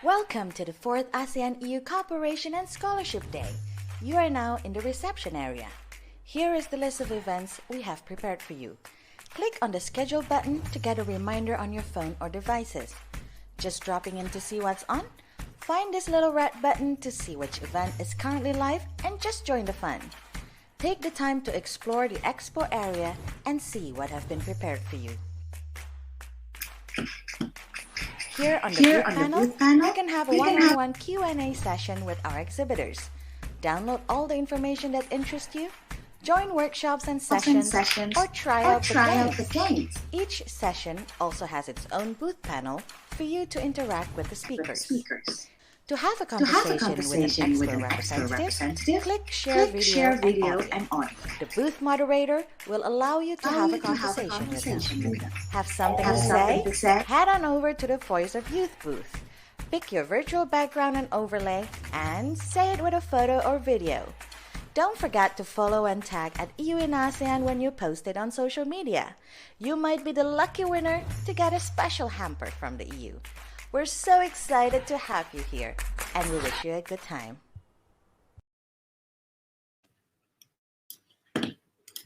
Welcome to the 4th ASEAN EU Cooperation and Scholarship Day. You are now in the reception area. Here is the list of events we have prepared for you. Click on the schedule button to get a reminder on your phone or devices. Just dropping in to see what's on? Find this little red button to see which event is currently live and just join the fun. Take the time to explore the expo area and see what have been prepared for you. Here on the booth panel, you can have a one-on-one Q&A session with our exhibitors. Download all the information that interests you, join workshops and sessions, or try out the games. Each session also has its own booth panel for you to interact with the speakers. To have a conversation with an expo representative, click Share Video and Audio. The booth moderator will allow you to have a conversation with them. Have something to say? Head on over to the Voice of Youth booth. Pick your virtual background and overlay and say it with a photo or video. Don't forget to follow and tag at EU in ASEAN when you post it on social media. You might be the lucky winner to get a special hamper from the EU. We're so excited to have you here, and we wish you a good time.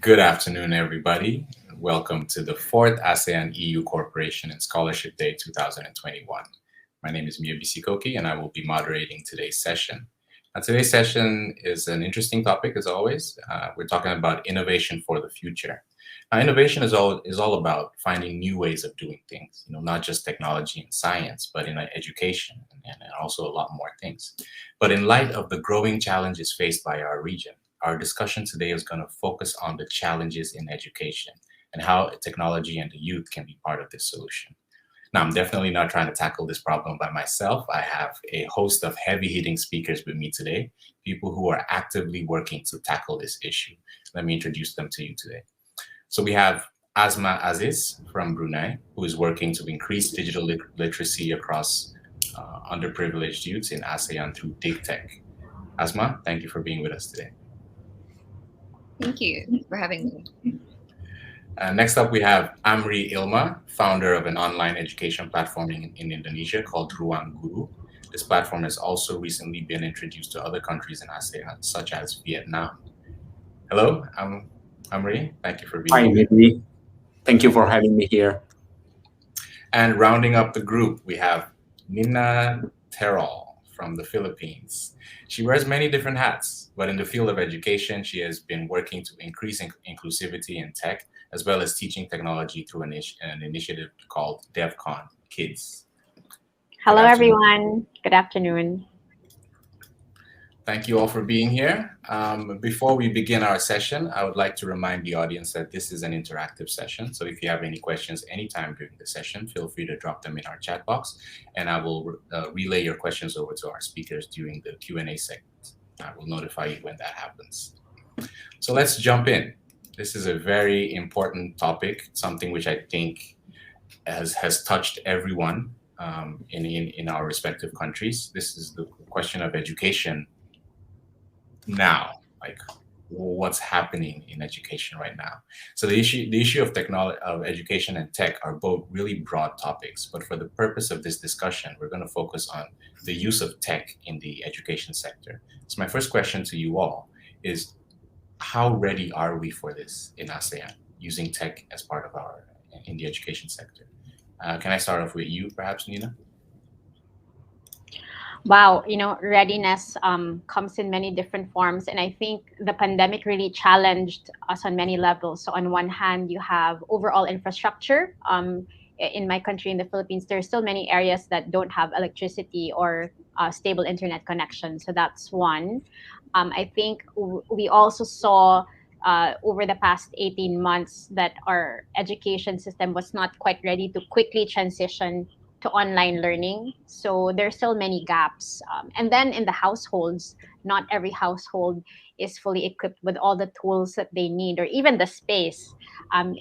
Good afternoon, everybody. Welcome to the 4th ASEAN EU Cooperation and Scholarship Day 2021. My name is Miyabisi Koki, and I will be moderating today's session. Now, today's session is an interesting topic, as always. We're talking about innovation for the future. Now, innovation is all about finding new ways of doing things, not just technology and science, but in education and also a lot more things. But in light of the growing challenges faced by our region, our discussion today is going to focus on the challenges in education and how technology and the youth can be part of this solution. Now, I'm definitely not trying to tackle this problem by myself. I have a host of heavy-hitting speakers with me today, people who are actively working to tackle this issue. Let me introduce them to you today. So we have Asma Aziz from Brunei, who is working to increase digital literacy across underprivileged youths in ASEAN through Dig Tech. Asma, thank you for being with us today. Thank you for having me. Next up, we have Amri Ilma, founder of an online education platform in Indonesia called Ruan Guru. This platform has also recently been introduced to other countries in ASEAN, such as Vietnam. Hello, Amri, thank you for being here. Hi, thank you for having me here. And rounding up the group, we have Nina Terol from the Philippines. She wears many different hats, but in the field of education, she has been working to increase inclusivity in tech, as well as teaching technology through an initiative called DevCon Kids. Hello, everyone. Good afternoon. Thank you all for being here. Before we begin our session, I would like to remind the audience that this is an interactive session. So if you have any questions anytime during the session, feel free to drop them in our chat box, and I will relay your questions over to our speakers during the Q&A segment. I will notify you when that happens. So let's jump in. This is a very important topic, something which I think has touched everyone in our respective countries. This is the question of education now, like what's happening in education right now. So the issue of technology, of education and tech are both really broad topics, but for the purpose of this discussion, we're going to focus on the use of tech in the education sector. So my first question to you all is, how ready are we for this in ASEAN, using tech as part of in the education sector? Can I start off with you, perhaps, Nina? Wow, readiness comes in many different forms. And I think the pandemic really challenged us on many levels. So on one hand, you have overall infrastructure. In my country, in the Philippines, there are still many areas that don't have electricity or stable internet connection. So that's one. I think we also saw over the past 18 months that our education system was not quite ready to quickly transition to online learning. So there's still many gaps. And then in the households, not every household is fully equipped with all the tools that they need, or even the space.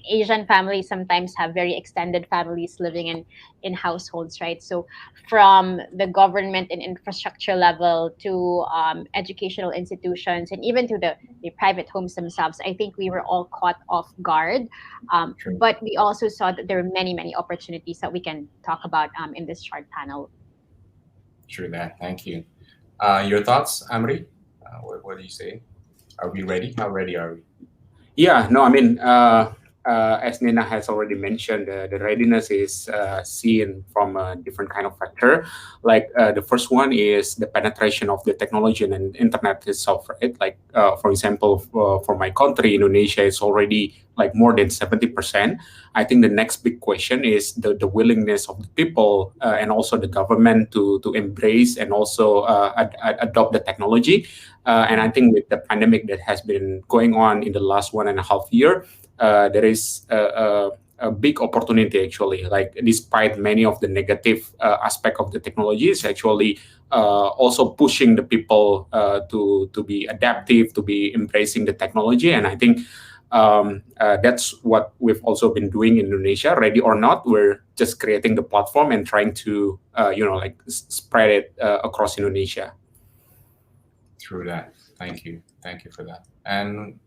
Asian families sometimes have very extended families living in households, right? So from the government and infrastructure level to educational institutions and even to the private homes themselves, I think we were all caught off guard. But we also saw that there are many, many opportunities that we can talk about in this short panel. True that. Thank you. Your thoughts, Amri? What do you say? Are we ready? How ready are we? Yeah, no, I mean, as Nina has already mentioned, the readiness is seen from a different kind of factor. Like the first one is the penetration of the technology and internet itself, right? Like, for example, for my country, Indonesia, is already like more than 70%. I think the next big question is the willingness of the people and also the government to embrace and also adopt the technology. And I think with the pandemic that has been going on in the last 1.5 year, there is a big opportunity actually. Like despite many of the negative aspect of the technology, is actually also pushing the people to be adaptive, to be embracing the technology. And I think that's what we've also been doing in Indonesia. Ready or not, we're just creating the platform and trying to spread it across Indonesia. Through that. Thank you for that. And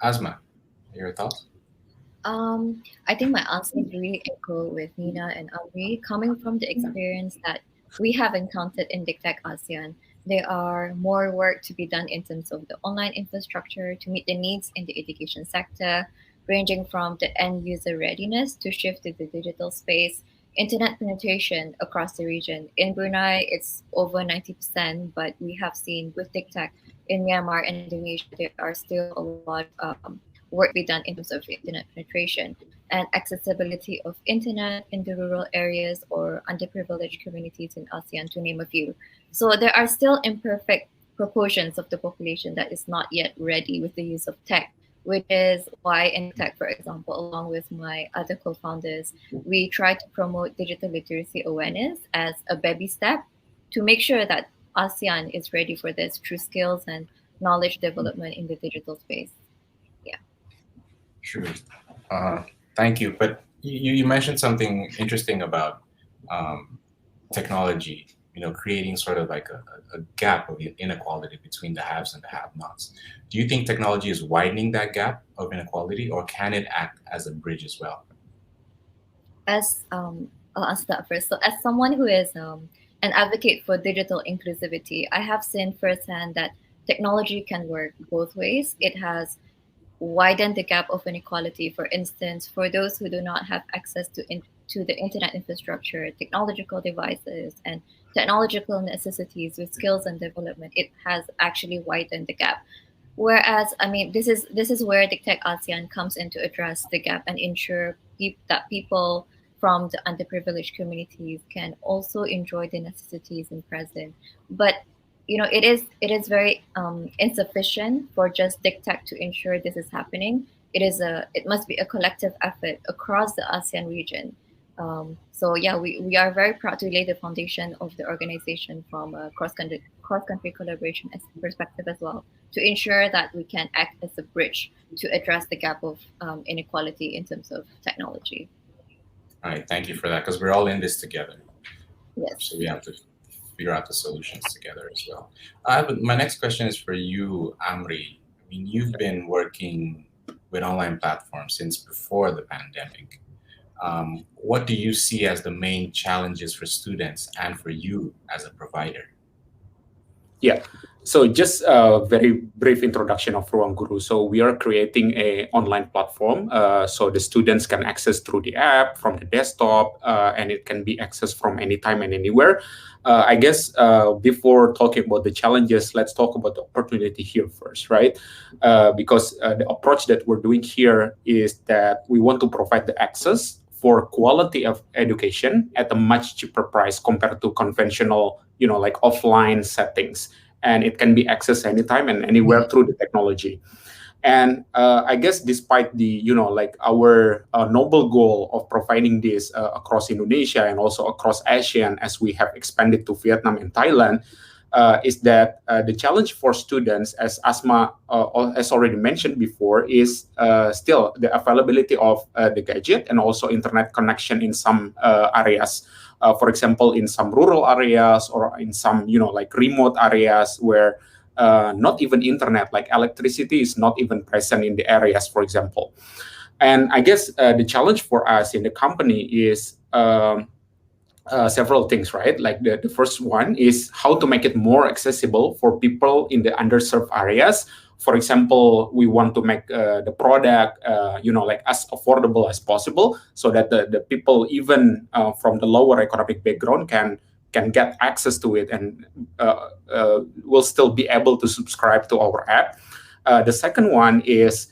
Asma, your thoughts? I think my answers really echo with Nina and Amri. Coming from the experience that we have encountered in DigTech ASEAN, there are more work to be done in terms of the online infrastructure to meet the needs in the education sector, ranging from the end user readiness to shift to the digital space, internet penetration across the region. In Brunei, it's over 90%, but we have seen with DigTech in Myanmar and Indonesia, there are still a lot of work to be done in terms of internet penetration and accessibility of internet in the rural areas or underprivileged communities in ASEAN, to name a few. So there are still imperfect proportions of the population that is not yet ready with the use of tech, which is why in tech, for example, along with my other co-founders, we try to promote digital literacy awareness as a baby step to make sure that ASEAN is ready for this through skills and knowledge development in the digital space. Yeah. Sure. Thank you. But you mentioned something interesting about technology, creating sort of like a gap of inequality between the haves and the have-nots. Do you think technology is widening that gap of inequality, or can it act as a bridge as well? I'll answer that first. So as someone who is an advocate for digital inclusivity, I have seen firsthand that technology can work both ways. It has widened the gap of inequality. For instance, for those who do not have access to the internet infrastructure, technological devices, and technological necessities with skills and development, it has actually widened the gap. Whereas, I mean, this is where DigTech ASEAN comes in to address the gap and ensure that people from the underprivileged communities can also enjoy the necessities in present. But it is very insufficient for just DigTech to ensure this is happening. It must be a collective effort across the ASEAN region. So yeah, we are very proud to lay the foundation of the organization from a cross-country collaboration perspective as well, to ensure that we can act as a bridge to address the gap of inequality in terms of technology. All right, thank you for that, because we're all in this together. Yes. So we have to figure out the solutions together as well. But my next question is for you, Amri. I mean, you've been working with online platforms since before the pandemic. What do you see as the main challenges for students and for you as a provider? Yeah, so just a very brief introduction of Ruan Guru. So we are creating an online platform so the students can access through the app from the desktop and it can be accessed from anytime and anywhere. I guess before talking about the challenges, let's talk about the opportunity here first, right? Because the approach that we're doing here is that we want to provide the access for quality of education at a much cheaper price compared to conventional, like offline settings. And it can be accessed anytime and anywhere through the technology. And I guess despite the, our noble goal of providing this across Indonesia and also across ASEAN as we have expanded to Vietnam and Thailand, is that the challenge for students, as Asma has already mentioned before, is still the availability of the gadget and also internet connection in some areas. For example, in some rural areas or in some, like remote areas where not even internet, like electricity is not even present in the areas, for example. And I guess the challenge for us in the company is several things, right? Like the first one is how to make it more accessible for people in the underserved areas. For example, we want to make the product, like as affordable as possible, so that the people even from the lower economic background can get access to it and will still be able to subscribe to our app. The second one is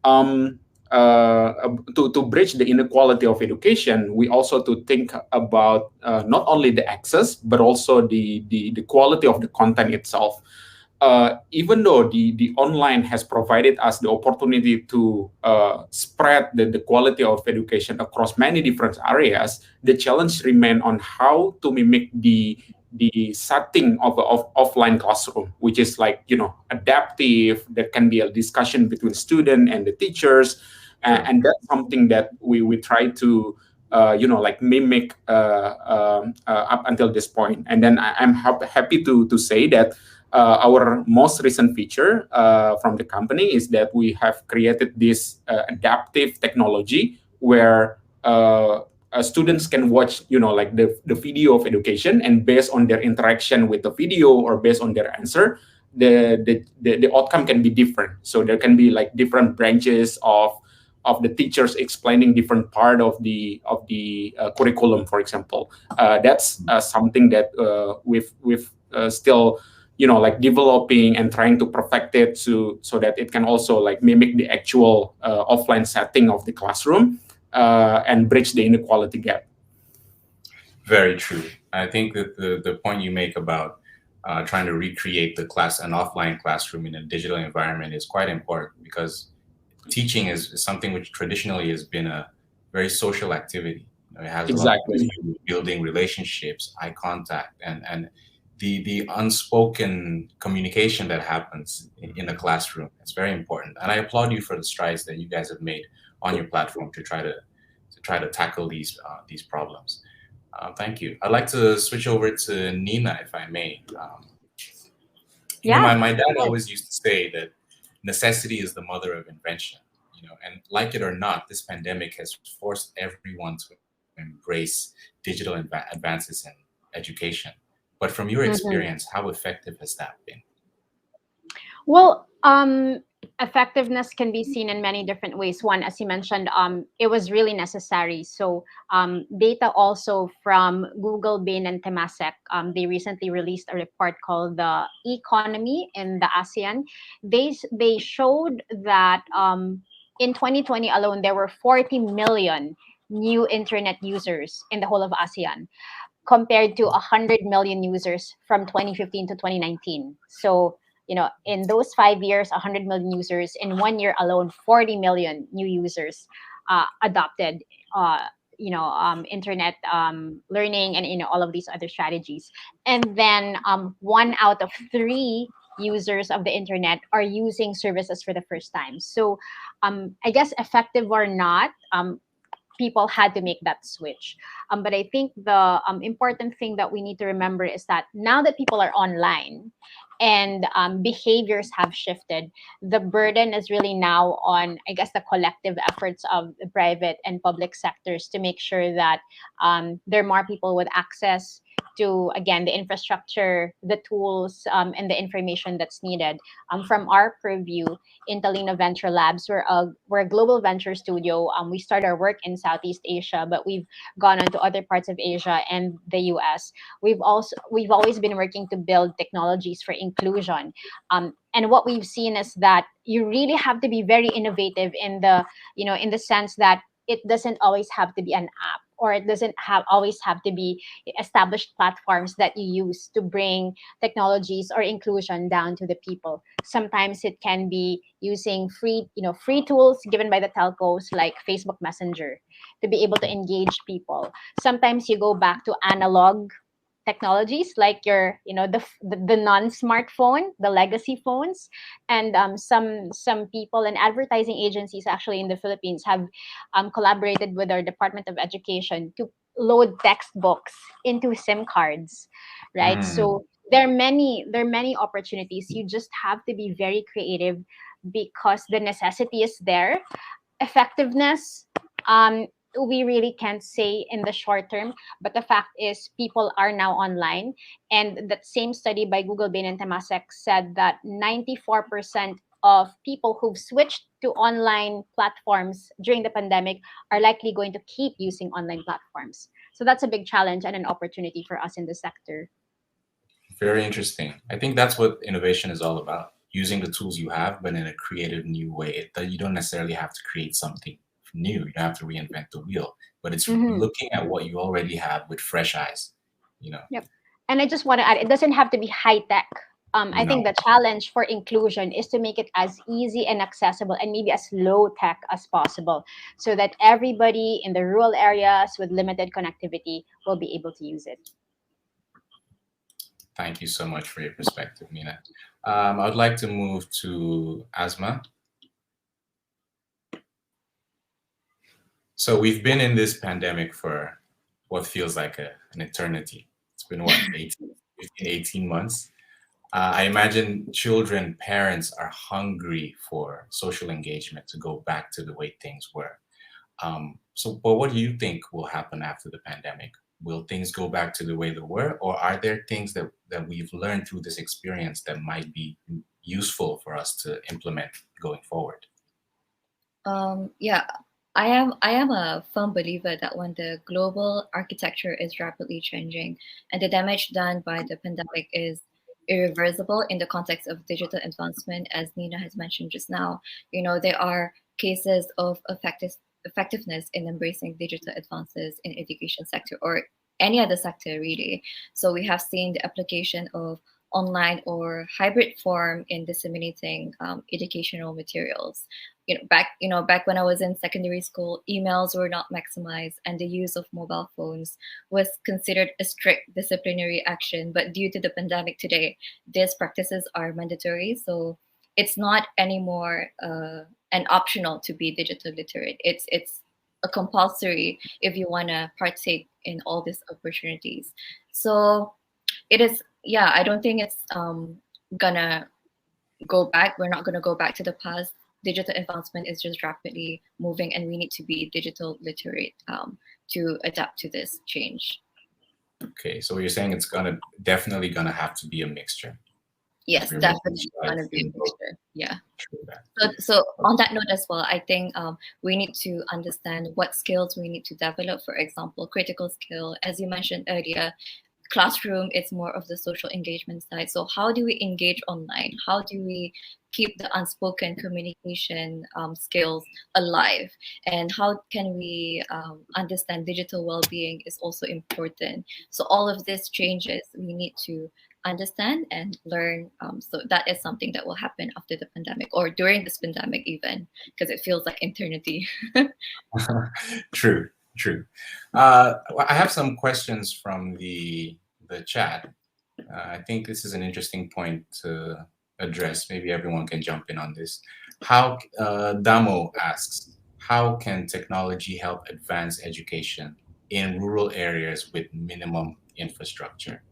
um, to bridge the inequality of education. We also to think about not only the access but also the quality of the content itself. Even though the online has provided us the opportunity to spread the quality of education across many different areas, the challenge remain on how to mimic the setting of offline classroom, which is like adaptive. There can be a discussion between student and the teachers, and that's something that we try to like mimic up until this point. And then I'm happy to say that our most recent feature from the company is that we have created this adaptive technology where students can watch, like the video of education, and based on their interaction with the video or based on their answer, the outcome can be different. So there can be like different branches of the teachers explaining different part of the curriculum, for example. That's something that we've still like developing and trying to perfect it so that it can also like mimic the actual offline setting of the classroom and bridge the inequality gap. Very true. I think that the point you make about trying to recreate an offline classroom in a digital environment is quite important, because teaching is something which traditionally has been a very social activity. It has a lot to do with building relationships, eye contact, and the unspoken communication that happens in a classroom. It's very important, and I applaud you for the strides that you guys have made on your platform to try to tackle these problems. Thank you. I'd like to switch over to Nina, if I may. My dad always used to say that necessity is the mother of invention. And like it or not, this pandemic has forced everyone to embrace digital advances in education. But from your experience, how effective has that been? Well, effectiveness can be seen in many different ways. One, as you mentioned, it was really necessary. So data also from Google, Bain, and Temasek, they recently released a report called the Economy in the ASEAN. They showed that in 2020 alone, there were 40 million new internet users in the whole of ASEAN, compared to 100 million users from 2015 to 2019. So, in those 5 years, 100 million users. In 1 year alone, 40 million new users adopted, internet learning and, all of these other strategies. And then 1 out of 3 users of the internet are using services for the first time. So I guess effective or not, people had to make that switch. But I think the important thing that we need to remember is that now that people are online and behaviors have shifted, the burden is really now on, I guess, the collective efforts of the private and public sectors to make sure that there are more people with access to, again, the infrastructure, the tools, and the information that's needed. From our purview, Intalino Venture Labs, we're a global venture studio. We start our work in Southeast Asia, but we've gone on to other parts of Asia and the US. We've always been working to build technologies for inclusion. And what we've seen is that you really have to be very innovative in the sense that it doesn't always have to be an app, or it doesn't always have to be established platforms that you use to bring technologies or inclusion down to the people. Sometimes it can be using free tools given by the telcos like Facebook Messenger to be able to engage people. Sometimes you go back to analog technologies like the non-smartphone, the legacy phones, and some people and advertising agencies actually in the Philippines have collaborated with our Department of Education to load textbooks into SIM cards, right? So there are many opportunities. You just have to be very creative because the necessity is there. Effectiveness, we really can't say in the short term. But the fact is, people are now online. And that same study by Google, Bain, and Temasek said that 94% of people who've switched to online platforms during the pandemic are likely going to keep using online platforms. So that's a big challenge and an opportunity for us in the sector. Very interesting. I think that's what innovation is all about. Using the tools you have, but in a creative new way. That you don't necessarily have to create something new. You don't have to reinvent the wheel, but it's looking at what you already have with fresh eyes, you know. Yep. And I just want to add, it doesn't have to be high tech. I think the challenge for inclusion is to make it as easy and accessible and maybe as low tech as possible, so that everybody in the rural areas with limited connectivity will be able to use it. Thank you so much for your perspective, Nina. I would like to move to Asma. So we've been in this pandemic for what feels like an eternity. It's been what, 18 months? I imagine children, parents are hungry for social engagement to go back to the way things were. But what do you think will happen after the pandemic? Will things go back to the way they were, or are there things that we've learned through this experience that might be useful for us to implement going forward? Yeah, I am a firm believer that when the global architecture is rapidly changing and the damage done by the pandemic is irreversible in the context of digital advancement, as Nina has mentioned just now, there are cases of effectiveness in embracing digital advances in education sector or any other sector really. So we have seen the application of online or hybrid form in disseminating educational materials. Back when I was in secondary school, emails were not maximized and the use of mobile phones was considered a strict disciplinary action. But due to the pandemic today, these practices are mandatory. So it's not anymore an optional to be digital literate. It's a compulsory if you want to partake in all these opportunities. So it is, I don't think it's gonna go back. We're not gonna go back to the past. Digital advancement is just rapidly moving and we need to be digital literate to adapt to this change. Okay, so you're saying it's definitely gonna have to be a mixture. Yes, definitely gonna be a mixture. Yeah. So on that note as well, I think we need to understand what skills we need to develop. For example, critical skill, as you mentioned earlier, classroom is more of the social engagement side. So how do we engage online? How do we keep the unspoken communication skills alive? And how can we understand digital well-being is also important. So all of these changes we need to understand and learn. So that is something that will happen after the pandemic or during this pandemic even, because it feels like eternity. True. I have some questions from the chat. I think this is an interesting point to address. Maybe everyone can jump in on this. Damo asks, how can technology help advance education in rural areas with minimum infrastructure?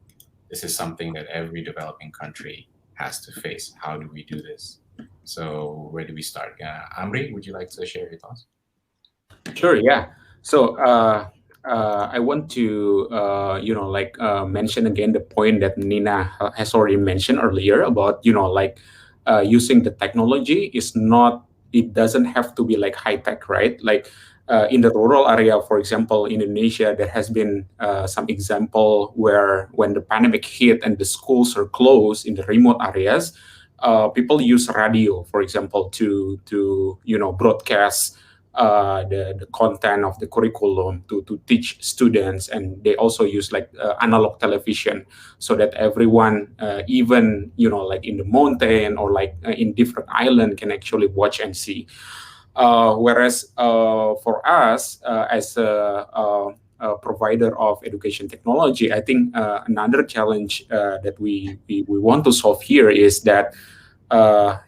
This is something that every developing country has to face. How do we do this? So where do we start? Amri, would you like to share your thoughts? Sure, yeah. So I want to, mention again the point that Nina has already mentioned earlier about, using the technology it doesn't have to be like high tech, right? Like in the rural area, for example, in Indonesia, there has been some example where when the pandemic hit and the schools are closed in the remote areas, people use radio, for example, to broadcast the content of the curriculum to teach students, and they also use analog television so that everyone, even like in the mountain or in different island, can actually watch and see. Whereas for us as a provider of education technology, I think another challenge that we want to solve here is that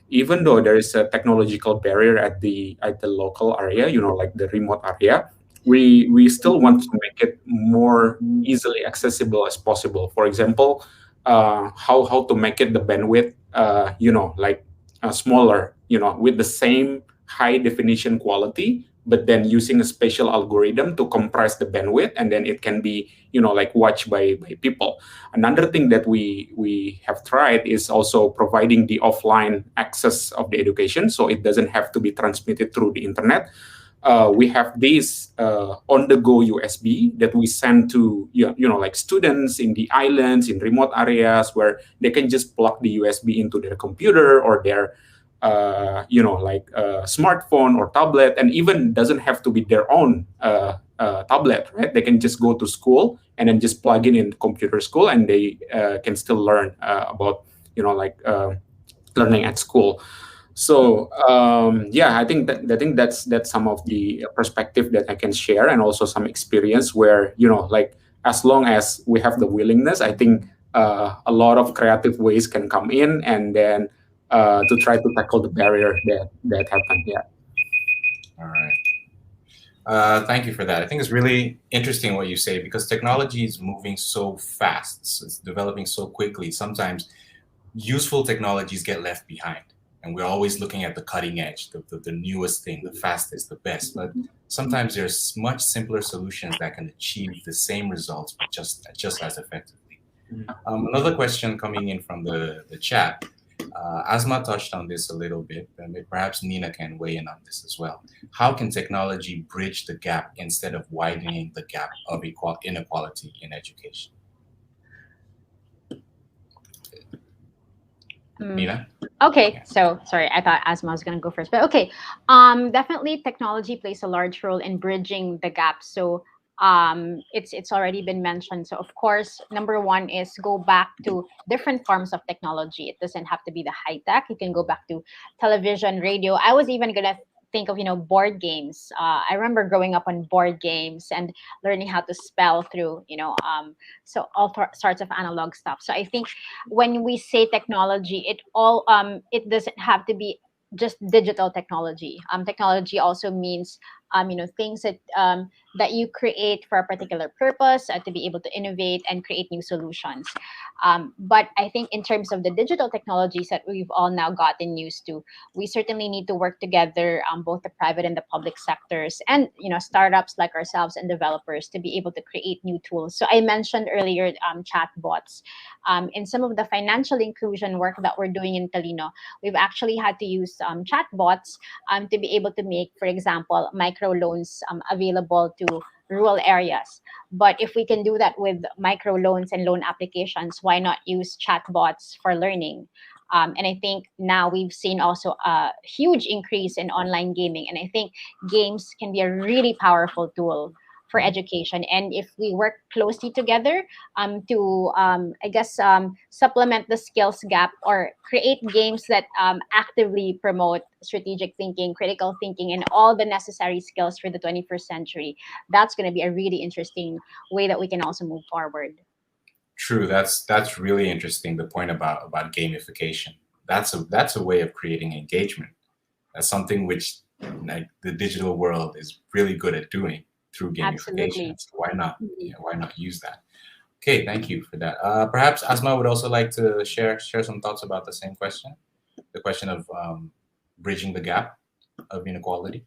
even though there is a technological barrier at the local area, like the remote area, we still want to make it more easily accessible as possible. For example, how to make it the bandwidth, smaller, with the same high definition quality, but then using a special algorithm to compress the bandwidth, and then it can be, like watched by people. Another thing that we have tried is also providing the offline access of the education, so it doesn't have to be transmitted through the internet. We have these on-the-go USB that we send to like students in the islands, in remote areas, where they can just plug the USB into their computer or their smartphone or tablet, and even doesn't have to be their own tablet, right? They can just go to school and then just plug it in computer school, and they can still learn about learning at school. So I think that's some of the perspective that I can share, and also some experience where as long as we have the willingness, I think a lot of creative ways can come in, and then to try to tackle the barrier that happen. Yeah. All right. Thank you for that. I think it's really interesting what you say, because technology is moving so fast. So it's developing so quickly. Sometimes useful technologies get left behind, and we're always looking at the cutting edge, the newest thing, the fastest, the best. But sometimes there's much simpler solutions that can achieve the same results, but just as effectively. Another question coming in from the chat. Asma touched on this a little bit, and perhaps Nina can weigh in on this as well. How can technology bridge the gap instead of widening the gap of inequality in education? Nina? Okay, so sorry, I thought Asma was going to go first, but okay. Definitely technology plays a large role in bridging the gap. So it's already been mentioned. So of course, number one is go back to different forms of technology. It doesn't have to be the high tech. You can go back to television, radio. I was even gonna think of board games. I remember growing up on board games and learning how to spell through so all sorts of analog stuff. So I think when we say technology, it doesn't have to be just digital technology. Technology also means things that you create for a particular purpose, to be able to innovate and create new solutions. But I think in terms of the digital technologies that we've all now gotten used to, we certainly need to work together, both the private and the public sectors, and startups like ourselves and developers, to be able to create new tools. So I mentioned earlier chatbots. In some of the financial inclusion work that we're doing in Talino, we've actually had to use chatbots to be able to make, for example, microloans available to rural areas. But if we can do that with microloans and loan applications, why not use chatbots for learning? And I think now we've seen also a huge increase in online gaming. And I think games can be a really powerful tool for education. And if we work closely together to, supplement the skills gap, or create games that actively promote strategic thinking, critical thinking, and all the necessary skills for the 21st century, that's going to be a really interesting way that we can also move forward. True. That's really interesting. The point about gamification. That's a way of creating engagement. That's something which the digital world is really good at doing through gamification. So why not? Yeah, why not use that? Okay, thank you for that. Perhaps Asma would also like to share some thoughts about the same question, the question of bridging the gap of inequality.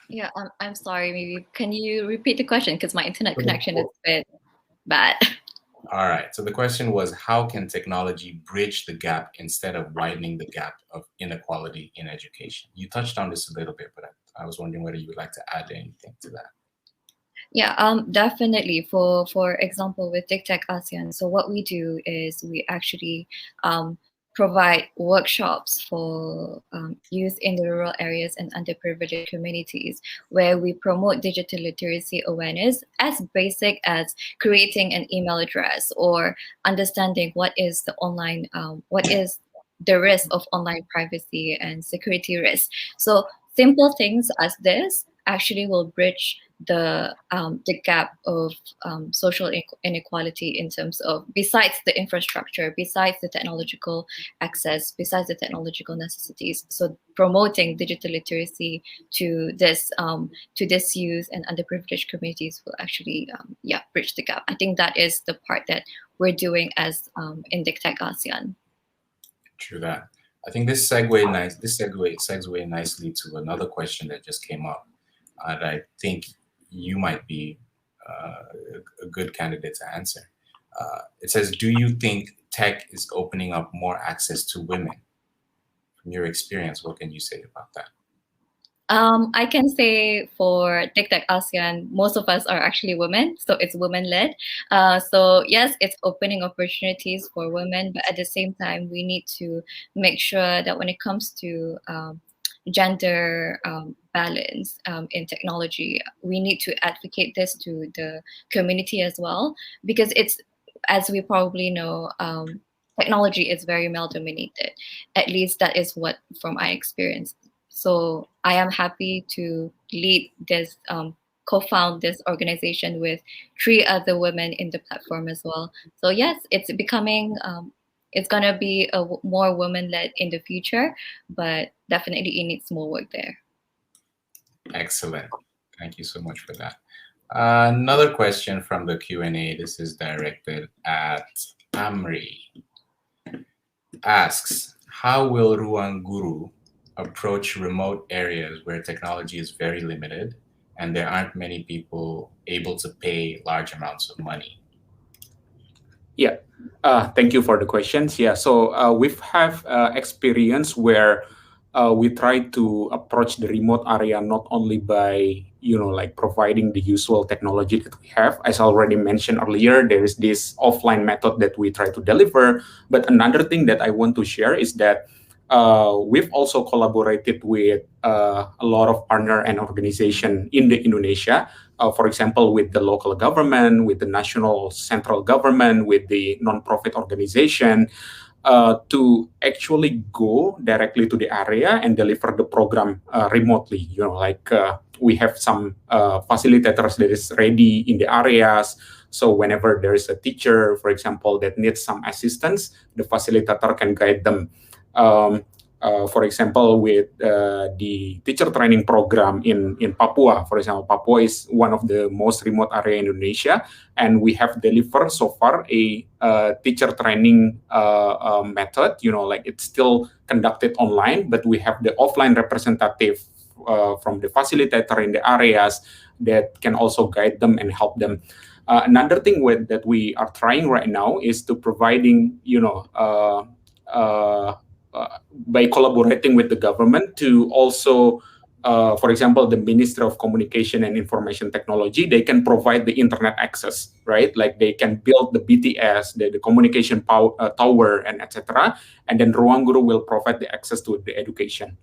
Yeah, I'm sorry. Maybe can you repeat the question, because my internet connection is a bit bad. All right. So the question was, how can technology bridge the gap instead of widening the gap of inequality in education? You touched on this a little bit, but I was wondering whether you would like to add anything to that. Yeah, definitely. For example, with DigTech ASEAN, so what we do is we actually provide workshops for youth in the rural areas and underprivileged communities, where we promote digital literacy awareness, as basic as creating an email address or understanding what is the risk of online privacy and security risk. So simple things as this actually will bridge the gap of social inequality, in terms of, besides the infrastructure, besides the technological access, besides the technological necessities. So promoting digital literacy to this youth and underprivileged communities will actually bridge the gap. I think that is the part that we're doing as in DigTech ASEAN. True that. I think this segue nicely to another question that just came up. And I think you might be a good candidate to answer. It says, do you think tech is opening up more access to women? From your experience, what can you say about that? I can say for TikTok ASEAN, most of us are actually women, so it's women-led. So yes, it's opening opportunities for women, but at the same time, we need to make sure that when it comes to gender balance in technology, we need to advocate this to the community as well, because it's, as we probably know, technology is very male-dominated. At least that is what from my experience. So I am happy to lead this, co-found this organization with 3 other women in the platform as well. So yes, it's becoming, it's gonna be more women-led in the future, but definitely it needs more work there. Excellent. Thank you so much for that. Another question from the Q&A. This is directed at Amri. Asks, how will Ruan Guru approach remote areas where technology is very limited and there aren't many people able to pay large amounts of money? Yeah, thank you for the questions. Yeah, so we've have experience where we try to approach the remote area not only by like providing the usual technology that we have. As I already mentioned earlier, there is this offline method that we try to deliver. But another thing that I want to share is that we've also collaborated with a lot of partner and organization in the Indonesia. For example, with the local government, with the national central government, with the non-profit organization, to actually go directly to the area and deliver the program remotely. Like we have some facilitators that is ready in the areas. So whenever there is a teacher, for example, that needs some assistance, the facilitator can guide them. For example, with the teacher training program in Papua, for example, Papua is one of the most remote area in Indonesia, and we have delivered so far a teacher training method. Like it's still conducted online, but we have the offline representative from the facilitator in the areas that can also guide them and help them. Another thing that we are trying right now is to providing, by collaborating with the government to also, for example, the Ministry of Communication and Information Technology, they can provide the internet access, right? Like they can build the BTS, the communication tower, and etc. And then Ruan Guru will provide the access to the education.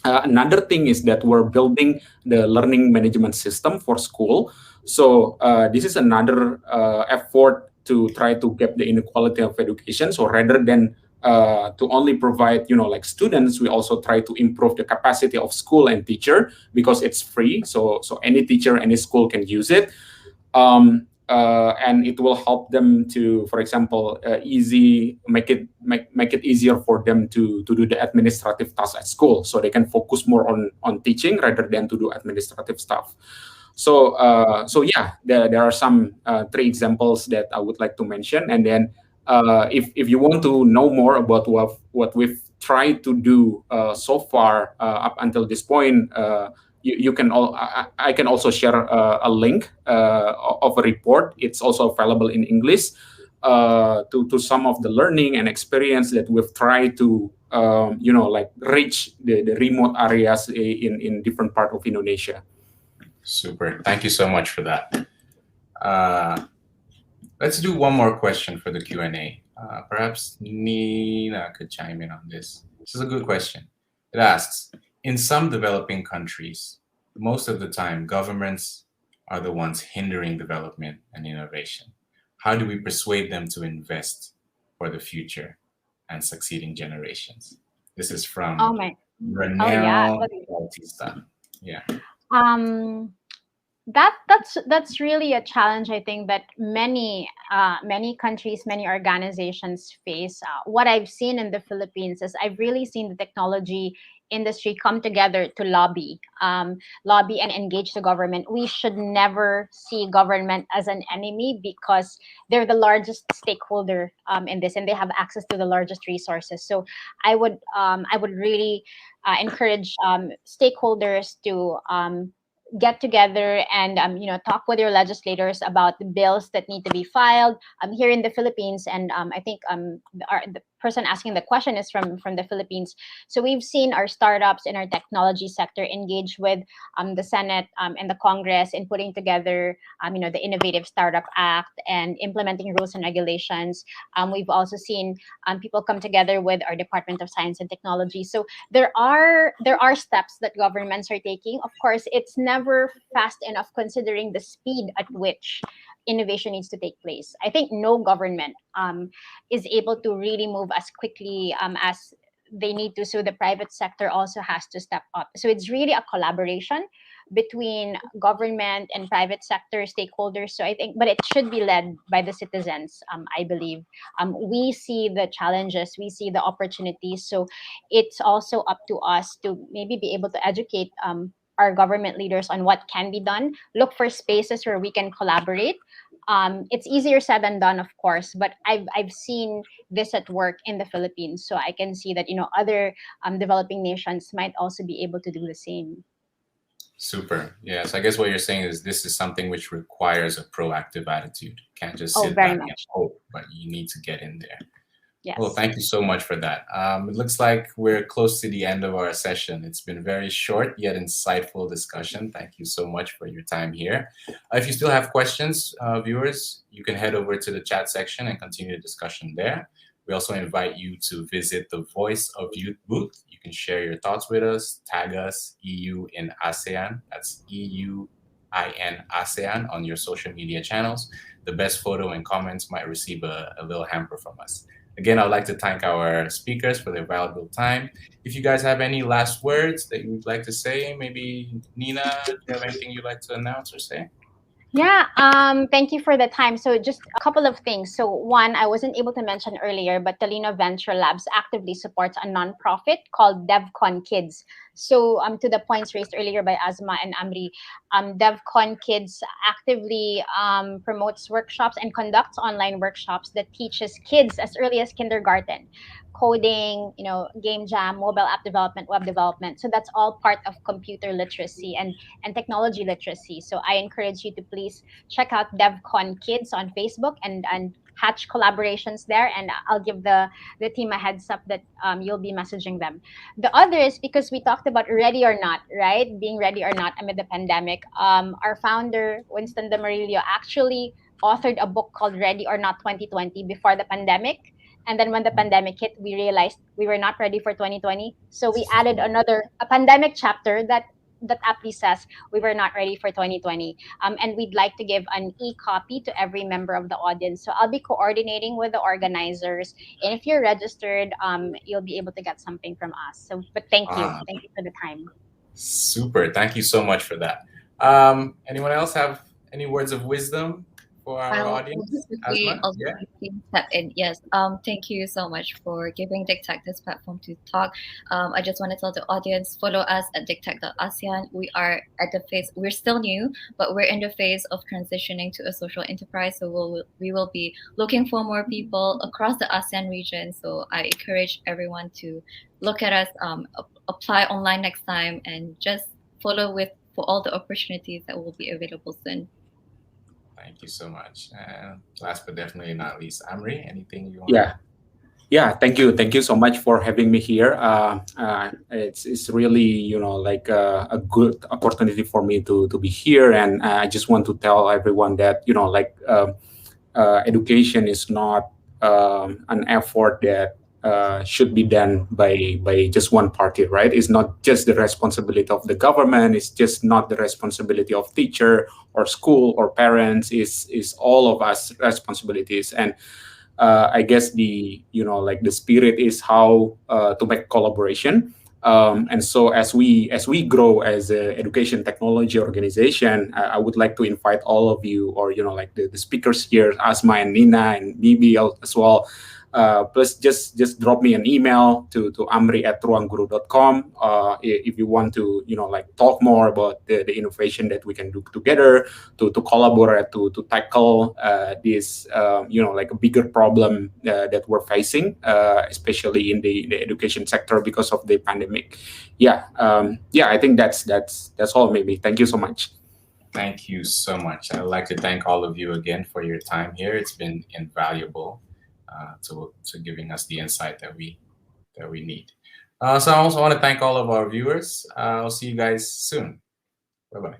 Another thing is that we're building the learning management system for school. So this is another effort to try to get the inequality of education. So rather than to only provide, like students, we also try to improve the capacity of school and teacher because it's free. So any teacher, any school can use it. And it will help them to, for example, make it easier for them to do the administrative tasks at school, so they can focus more on teaching rather than to do administrative stuff. So yeah, there are some 3 examples that I would like to mention, and then if you want to know more about what we've tried to do so far up until this point, you can I can also share a link of a report. It's also available in English to some of the learning and experience that we've tried to like reach the remote areas in different part of Indonesia. Super. Thank you so much for that. Let's do one more question for the Q&A. Perhaps Nina could chime in on this. This is a good question. It asks, in some developing countries, most of the time, governments are the ones hindering development and innovation. How do we persuade them to invest for the future and succeeding generations? This is from Renel Bautista. Yeah. That's really a challenge, I think, that many countries, many organizations face. What I've seen in the Philippines is I've really seen the technology industry come together to lobby and engage the government. We should never see government as an enemy, because they're the largest stakeholder in this, and they have access to the largest resources. So I would really encourage stakeholders to get together and talk with your legislators about the bills that need to be filed here in the Philippines. And I think the person asking the question is from the Philippines. So we've seen our startups in our technology sector engage with the Senate and the Congress in putting together the Innovative Startup Act and implementing rules and regulations. We've also seen people come together with our Department of Science and Technology. So there are steps that governments are taking. Of course, it's never fast enough considering the speed at which innovation needs to take place. I think no government is able to really move as quickly as they need to. So the private sector also has to step up. So it's really a collaboration between government and private sector stakeholders. So I think, but it should be led by the citizens, I believe. We see the challenges, we see the opportunities. So it's also up to us to maybe be able to educate our government leaders on what can be done. Look for spaces where we can collaborate. It's easier said than done, of course, but I've seen this at work in the Philippines. So I can see that other developing nations might also be able to do the same. Super. Yeah. So I guess what you're saying is this is something which requires a proactive attitude. You can't just sit back and hope, but you need to get in there. Yes. Well, thank you so much for that. It looks like we're close to the end of our session. It's been very short yet insightful discussion. Thank you so much for your time here. If you still have questions, viewers, you can head over to the chat section and continue the discussion there. We also invite you to visit the Voice of Youth booth. You can share your thoughts with us, tag us, EU in ASEAN. That's EUIN ASEAN on your social media channels. The best photo and comments might receive a little hamper from us. Again, I'd like to thank our speakers for their valuable time. If you guys have any last words that you would like to say, maybe Nina, do you have anything you'd like to announce or say? Yeah, thank you for the time. So just a couple of things. So one, I wasn't able to mention earlier, but Talino Venture Labs actively supports a nonprofit called DevCon Kids. So to the points raised earlier by Asma and Amri, DevCon Kids actively promotes workshops and conducts online workshops that teaches kids as early as kindergarten coding, game jam, mobile app development, web development. So that's all part of computer literacy and technology literacy. So I encourage you to please check out DevCon Kids on Facebook and hatch collaborations there. And I'll give the team a heads up that you'll be messaging them. The other is because we talked about ready or not, right? Being ready or not amid the pandemic. Our founder, Winston Damarillo, actually authored a book called Ready or Not 2020 before the pandemic. And then when the pandemic hit, we realized we were not ready for 2020. So we added a pandemic chapter that aptly says we were not ready for 2020. And we'd like to give an e-copy to every member of the audience. So I'll be coordinating with the organizers. And if you're registered, you'll be able to get something from us. So, but thank you. Thank you for the time. Super. Thank you so much for that. Anyone else have any words of wisdom for our audience? Yes. Thank you so much for giving DigTech this platform to talk. I just want to tell the audience, follow us at digtech.asean. We are at the phase, we're still new, but we're in the phase of transitioning to a social enterprise. So we will be looking for more people across the ASEAN region. So I encourage everyone to look at us, apply online next time, and just follow for all the opportunities that will be available soon. Thank you so much. Last but definitely not least, Amri, anything you want? Yeah. Thank you so much for having me here. It's really like a good opportunity for me to be here, and I just want to tell everyone that education is not an effort that should be done by just one party, right? It's not just the responsibility of the government. It's just not the responsibility of teacher or school or parents. Is all of us responsibilities. And I guess the spirit is how to make collaboration. And so as we grow as an education technology organization, I would like to invite all of you, or the speakers here, Asma and Nina and Bibi as well. Plus just drop me an email to amri@ruanguru.com if you want to like talk more about the innovation that we can do together to collaborate to tackle this like a bigger problem that we're facing, especially in the education sector because of the pandemic. I think that's all. Maybe. Thank you so much. Thank you so much. I'd like to thank all of you again for your time here. It's been invaluable to giving us the insight that we need. So I also want to thank all of our viewers. I'll see you guys soon. Bye-bye.